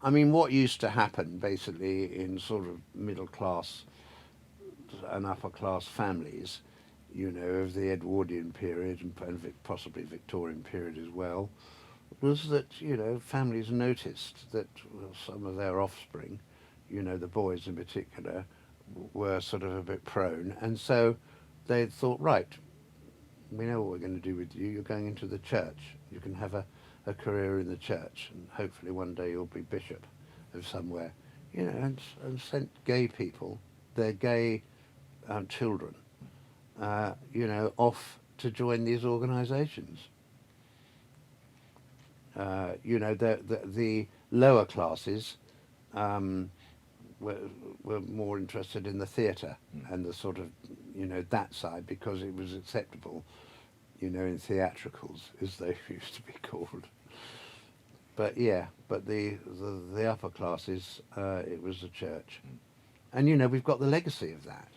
I mean, what used to happen basically in sort of middle class and upper class families, you know, of the Edwardian period and possibly Victorian period as well, was that, you know, families noticed that well, some of their offspring, you know, the boys in particular, were sort of a bit prone. And so they thought, right, we know what we're going to do with you. You're going into the church. You can have a career in the church, and hopefully one day you'll be bishop of somewhere. You know, and sent gay people, their gay children, you know, off to join these organisations. You know, the lower classes were, were more interested in the theatre and the sort of, you know, that side because it was acceptable, you know, in theatricals, as they used to be called. But yeah, but the upper classes, it was the church. And, you know, we've got the legacy of that.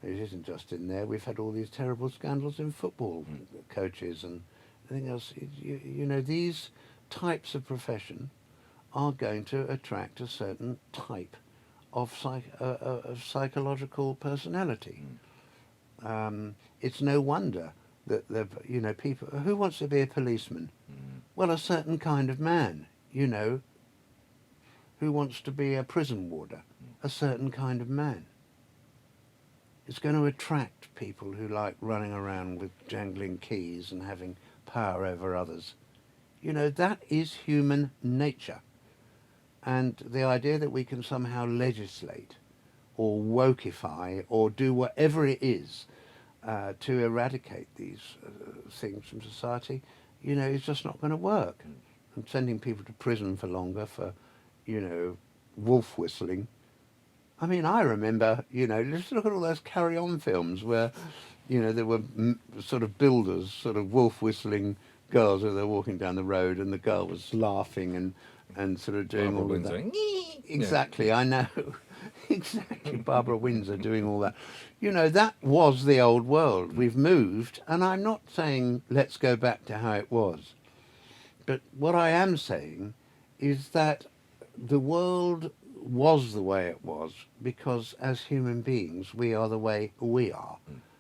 It isn't just in there. We've had all these terrible scandals in football coaches and everything else. You know, these types of profession are going to attract a certain type of psychological personality. It's no wonder that you know, people who wants to be a policeman. Well, a certain kind of man. You know, who wants to be a prison warder. A certain kind of man. It's going to attract people who like running around with jangling keys and having power over others. You know, that is human nature. And the idea that we can somehow legislate or wokeify or do whatever it is to eradicate these things from society, you know, is just not going to work. And sending people to prison for longer for, you know, wolf whistling. I mean, I remember, you know, just look at all those Carry On films where, you know, there were sort of builders, sort of wolf whistling girls as they're walking down the road, and the girl was laughing and sort of doing Barbara all Windsor. of that. Exactly, I know. Exactly, Barbara Windsor doing all that. You know, that was the old world. We've moved, and I'm not saying let's go back to how it was. But what I am saying is that the world was the way it was because as human beings we are the way we are,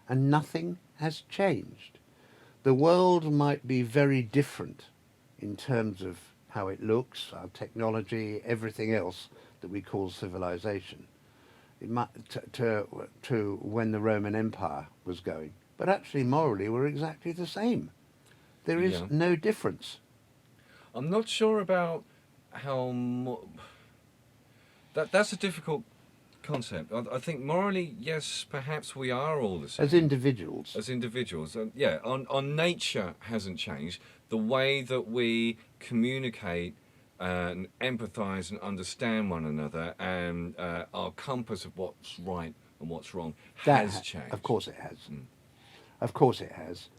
and nothing has changed. The world might be very different in terms of how it looks, our technology, everything else that we call civilization. It might to when the Roman Empire was going, but actually morally we're exactly the same. There is Yeah. no difference. I'm not sure about how that's a difficult concept. I think morally, yes, perhaps we are all the same As individuals. as individuals. Yeah, our nature hasn't changed. The way that we communicate and empathise and understand one another, and our compass of what's right and what's wrong has changed. Of course it has. Of course it has.